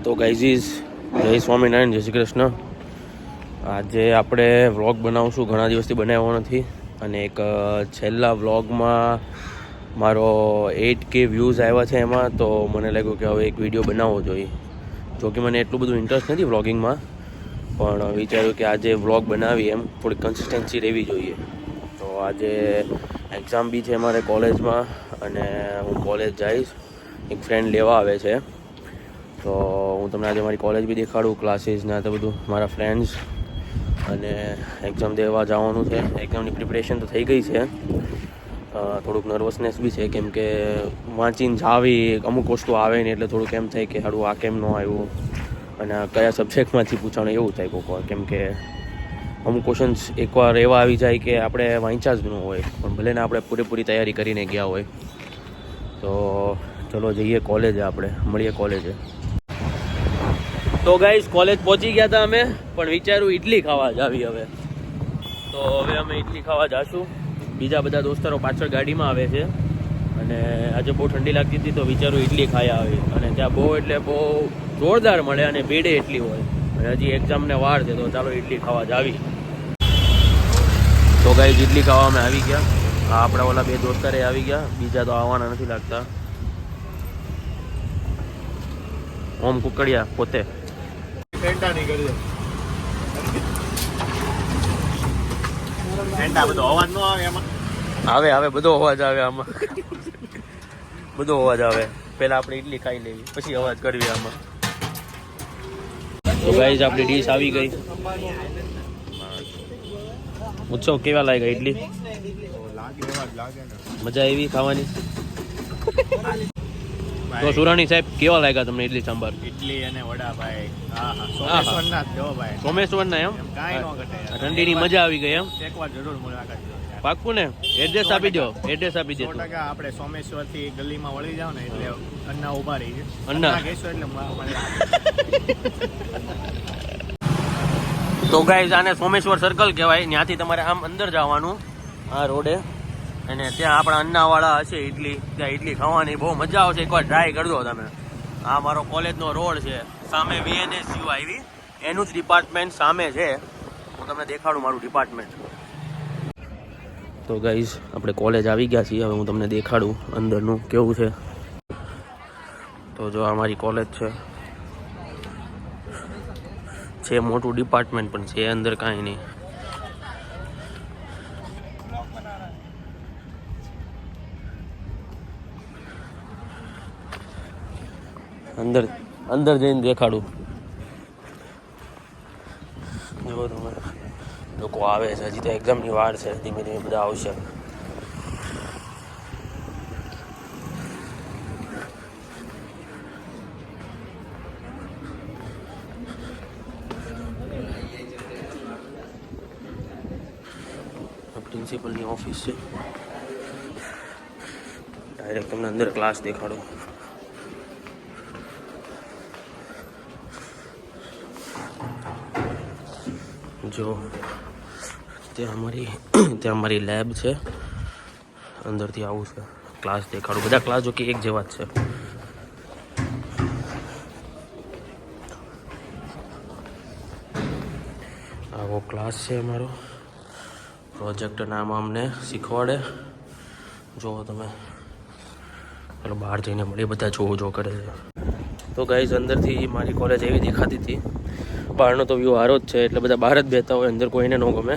તો ગાઈઝીસ, જય સ્વામિનારાયણ, જય શ્રી કૃષ્ણ. આજે આપણે વ્લોગ બનાવશું, ઘણા દિવસથી બનાવ્યો નથી. અને એક છેલ્લા વ્લોગમાં મારો 8K વ્યૂઝ આવ્યા છે એમાં, તો મને લાગ્યું કે હવે એક વિડીયો બનાવવો જોઈએ. જો કે મને એટલું બધું ઇન્ટરેસ્ટ નથી વ્લોગિંગમાં, પણ વિચાર્યું કે આજે વ્લોગ બનાવી એમ થોડી કન્સિસ્ટન્સી રહેવી જોઈએ. તો આજે એક્ઝામ બી છે મારે કોલેજમાં, અને હું કોલેજ જઈશ. એક ફ્રેન્ડ લેવા આવે છે, તો હું તમને આજે મારી કોલેજ બી દેખાડું, ક્લાસીસ ને તો બધું, મારા ફ્રેન્ડ્સ. અને એક્ઝામ દેવા જવાનું છે. એક્ઝામની પ્રિપરેશન તો થઈ ગઈ છે, થોડુંક નર્વસનેસ બી છે, કેમ કે વાંચીને જાવી અમુક વસ્તુ આવે નહીં એટલે થોડુંક એમ થાય કે હાડું આ કેમ ન આવ્યું અને કયા સબ્જેક્ટમાંથી પૂછાણું, એવું થાય કોઈક વાર. કેમ કે અમુક ક્વેશ્ચન્સ એકવાર એવા આવી જાય કે આપણે વાંચ્યા જ ન હોય, પણ ભલે ને આપણે પૂરેપૂરી તૈયારી કરીને ગયા હોય. તો ચલો જઈએ કોલેજે, આપણે મળીએ કોલેજે. તો ગાઈસ, કોલેજ પહોંચી ગયા હતા અમે, પણ વિચાર્યું ઇડલી ખાવા જ આવી હવે. તો હવે અમે ઇડલી ખાવા જઈશું. બીજા બધા દોસ્તારો પાછળ ગાડીમાં આવે છે, અને આજે બહુ ઠંડી લાગતી હતી, તો વિચારું ઇડલી ખાઈ આવી. અને ત્યાં બહુ એટલે બહુ જોરદાર મળે, અને ભીડે એટલી હોય, અને હજી એક્ઝામને વાર છે, તો ચાલો ઇડલી ખાવા જ આવી. તો ગાઈસ, ઇડલી ખાવા અમે આવી ગયા. આપણા ઓલા બે દોસ્તારે આવી ગયા, બીજા તો આવવાના નથી લાગતા. ઓમ કુકડિયા પોતે આવે આવે, બધો અવાજ આવે આમાં. બધો અવાજ આવે. પહેલા આપણે ઇડલી ખાઈ લેવી, પછી અવાજ કરવી આમાં. તો ગાઈસ, આપણી ડીશ આવી ગઈ. પૂછો કેવા લાગ્યા ઇડલી? મજા આવી ખાવાની? તો સુરાણી સાહેબ, કેવા લાગ્યા તમને ઇડલી સાંભાર? ઇડલી અને વડા ભાઈ, સોમેશ્વરના જ જો ભાઈ. સોમેશ્વરના એમ કાંઈ ન ઘટે. ઠંડીની મજા આવી ગઈ એમ? એકવાર જરૂર મુલાકાત લો. પાક્કું ને? એડ્રેસ આપી દો, એડ્રેસ આપી દે. 100% આપણે સોમેશ્વર થી ગલીમાં વળી જાવ ને એટલે અન્ના ઉભા રહી છે. અન્ના કહેશો એટલે તો ગાઈઝ, આને સોમેશ્વર સર્કલ કહેવાય. ત્યાંથી તમારે આમ અંદર જવાનું આ રોડે, અને ત્યાં આપણા અન્નાવાળા હશે ઇડલી, ત્યાં ઇડલી ખાવાની બહુ મજા આવશે. એકવાર ટ્રાય કરજો તમે. આ મારો કોલેજનો રોડ છે, સામે VNSU આવી, એનું જ ડિપાર્ટમેન્ટ સામે છે. હું તમને દેખાડું મારું ડિપાર્ટમેન્ટ. તો ગાઈઝ, આપણે કોલેજ આવી ગયા છીએ. હવે હું તમને દેખાડું અંદરનું કેવું છે. તો જો અમારી કોલેજ છે મોટું ડિપાર્ટમેન્ટ, પણ છે અંદર કાંઈ નહીં. અંદર જઈને દેખાડું. જો તમે, લોકો આવે છે. હજી તો એક્ઝામની વાર છે, ધીમે ધીમે બધા આવશે. પ્રિન્સિપલની ઓફિસ છે. ડાયરેક્ટ તમને અંદર ક્લાસ દેખાડો. જો ત્યાં અમારી લેબ છે. અંદરથી આવું છે, ક્લાસ દેખાડું. બધા ક્લાસ જો કે એક જેવા જ છે. આવો ક્લાસ છે અમારો. પ્રોજેક્ટ નામ અમને શીખવાડે. જો તમે, ચાલો બહાર જઈને મળીએ. બધા જો કરે છે. તો ગાઈઝ, અંદરથી મારી કોલેજ એવી દેખાતી હતી. બહારનો તો વ્યૂ સારો જ છે, એટલે બધા બહાર જ બેઠા હોય, અંદર કોઈને ન ગમે.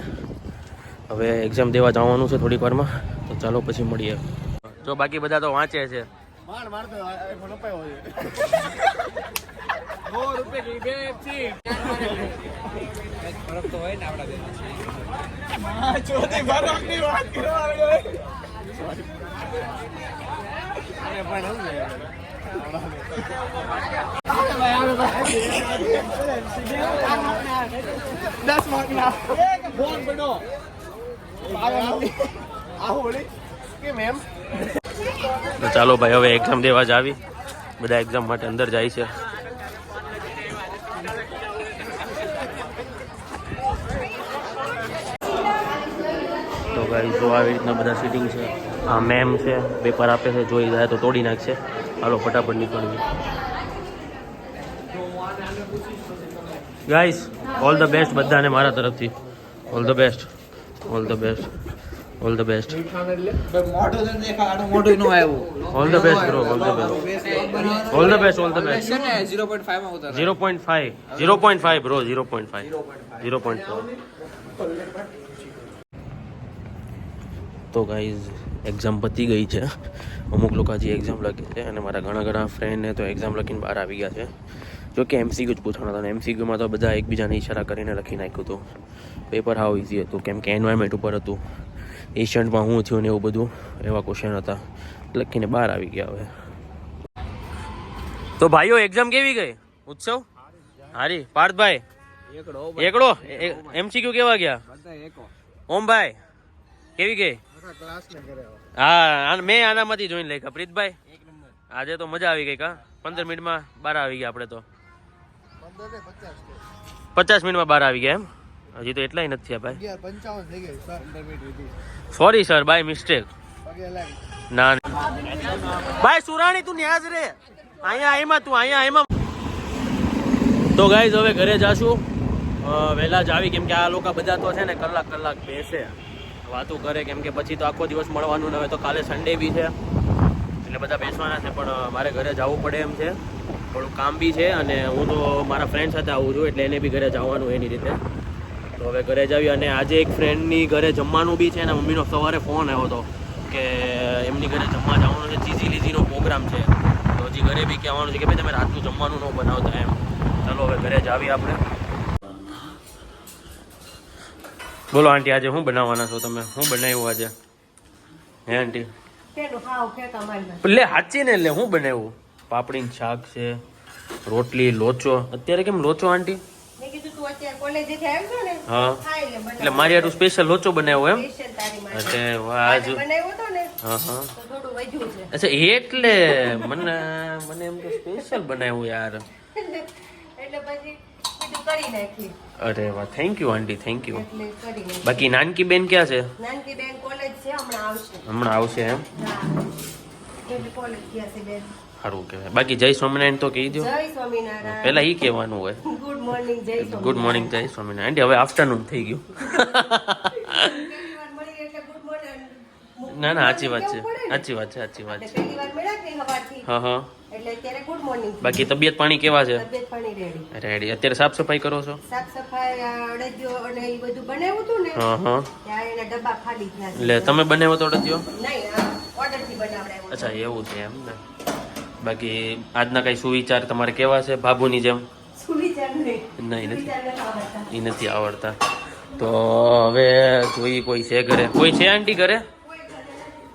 હવે એક્ઝામ દેવા જવાનું છે થોડીક વારમાં, તો ચાલો પછી મળીએ. જો બાકી બધા તો વાંચે છે. તો ચાલો ભાઈ, હવે એક્ઝામ દેવા જ આવી. બધા એક્ઝામ માટે અંદર જાય છે. તો ગાઈસ, જો આવી રીતના બધા સીટિંગ છે. આ મેમ છે, પેપર આપે છે, જોઈ જાય તો તોડી નાખશે. હાલો ફટાફટ નીકળવી. ગાઈસ ઓલ ધ બેસ્ટ બધાને મારા તરફથી. All the best, all the best, all the best, all the best bro, all the best, all the best, all the best. 0.5 bro, 0.5. તો ગાઈઝ એક્ઝામ પતી ગઈ છે. અમુક લોકો હજી એક્ઝામ લખે છે અને મારા ઘણા ફ્રેન્ડને તો એક્ઝામ લખીને બહાર આવી ગયા છે. જો કે એમસીક્યુ જ પૂછવાના હતા. એમસીક્યુમાં તો બધા એકબીજાને ઈશારા કરીને લખી નાખ્યું હતું. પેપર હાવ ઇઝી હતું કેમ કે એન્વાયરમેન્ટ ઉપર હતું. એશિયન્ટમાં શું થયું ને એવું બધું એવા ક્વેશ્ચન હતા. લખીને બહાર આવી ગયા હવે. તો ભાઈઓ એક્ઝામ કેવી ગઈ? ઉત્સવ હારી. પાર્થભાઈ એકડો એમસીક્યુ કેવા ગયા? ઓમભાઈ કેવી ગઈ? હા મેં આનામાંથી જોઈને લખ્યા. પ્રીતભાઈ આજે તો મજા આવી ગઈ કા? 15 મિનિટમાં બહાર આવી ગયા આપણે તો. 50 મિનિટમાં બહાર આવી ગયા એમ? હજી તો એટલાય નથી થયા ભાઈ. Sorry sir, by mistake. ના ભાઈ સુરાણી તું ન્યાજ રે. અહીંયા એમાં તું અહીંયા એમાં. તો ગાઈઝ હવે ઘરે જાશું વહેલા જ આવી કેમ કે આ લોકો બધા તો છે ને કલાક બેસે વાતું કરે કેમ કે પછી તો આખો દિવસ મળવાનું ન હોય. તો કાલે સન્ડે બી છે એટલે બધા બેસવાના છે પણ મારે ઘરે જવું પડે એમ છે. થોડું કામ બી છે અને હું તો મારા ફ્રેન્ડ સાથે આવું છું એટલે એને બી ઘરે જવાનું એની રીતે. તો હવે ઘરે જ આવી અને આજે એક ફ્રેન્ડની ઘરે જમવાનું બી છે અને મમ્મીનો સવારે ફોન આવ્યો હતો કે એમની ઘરે જમવા જવાનું છે. ચીઝી લીઝીનો પ્રોગ્રામ છે તો હજી ઘરે બી કહેવાનું છે કે ભાઈ તમે રાતનું જમવાનું ન બનાવતા એમ. ચાલો હવે ઘરે જ આવી આપણે. બોલો આંટી આજે શું બનાવવાના છો તમે? શું બનાવ્યું આજે હે આંટી? લે હાચી ને લે શું બનાવ્યું? પાપડીનું શાક છે, રોટલી, લોચો. અત્યારે કેમ લોચો આંટી? હા એટલે મારી આટલું સ્પેશિયલ લોચો બનાવ્યો એમ? એટલે આજ હા હા અચ્છા એટલે મને એમ તો સ્પેશિયલ બનાવ્યું યાર. અરે વાહ, thank you aunty, thank you. બાકી નાનકી બેન ક્યાં છે? નાનકી બેન કોલેજ છે, હમણાં આવશે એમ? કોલેજ ગયા છે બેન. સારું કહેવાય. બાકી જય સ્વામિનારાયણ તો કહી દો. જય સ્વામિનારાયણ. પહેલા ઈ કહેવાનું હોય. ગુડ મોર્નિંગ જય સ્વામિનારાયણ. ગુડ મોર્નિંગ જય સ્વામિનારાયણ. આંટી હવે આફ્ટરનૂન થઈ ગયું. ના સાચી વાત છે, સાચી વાત છે, સાચી વાત છે. પહેલી વાર મળ્યા કે હવારથી હા હા. એટલે અત્યારે ગુડ મોર્નિંગ. બાકી તબિયત પાણી કેવા છે? તબિયત પાણી રેડી. રેડી. અત્યારે સાફ સફાઈ કરો છો? સાફ સફાઈ અડદિયો અને એ બધું બનાવ્યું હતું ને હા હા. ત્યાં એના ડબ્બા ખાલી થયા છે. એટલે તમે બનાવ્યો તો અડદિયો? નહીં ઓર્ડર થી બનાવડાવ્યો. અચ્છા એવું છે એમ ને. બાકી આજના કઈ સુવિચાર તમારે કેવા છે ભાભુની જેમ? સુવિચાર નહીં નથી આવડતા. એ નથી આવડતા. તો હવે જોઈએ કોઈ છે ઘરે? કોઈ છે આંટી ઘરે?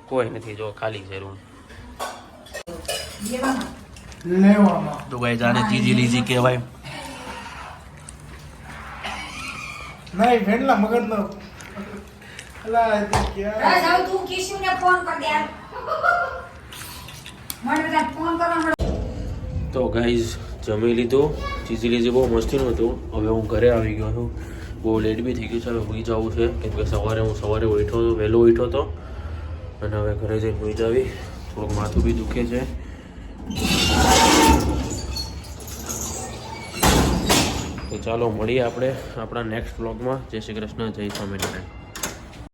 કોઈ નથી. જો ખાલી છે રૂમ. તો ગાઈસ આને ચીઝી લીઝી કહેવાય. નહીં ભેંડલા મગજનો અલા તે ક્યાં રાજ આવ તું કિશુને ફોન કર દે યાર. મને બધા ફોન કરવા. તો ગાઈઝ જમી લીધું. ચીઝી લીઝી બહુ મસ્તીનું હતું. હવે હું ઘરે આવી ગયો છું. બહુ લેટ બી થઈ ગયું છે. હવે હોઈ જવું છે કેમ કે સવારે ઉઠ્યો હતો, વહેલો ઉઠ્યો હતો અને હવે ઘરે જઈને હોઈ જાવી. થોડુંક માથું બી દુખે છે. તો ચાલો મળીએ આપણે આપણા નેક્સ્ટ વ્લોગમાં. જય શ્રી કૃષ્ણ, જય સ્વામિનારાયણ.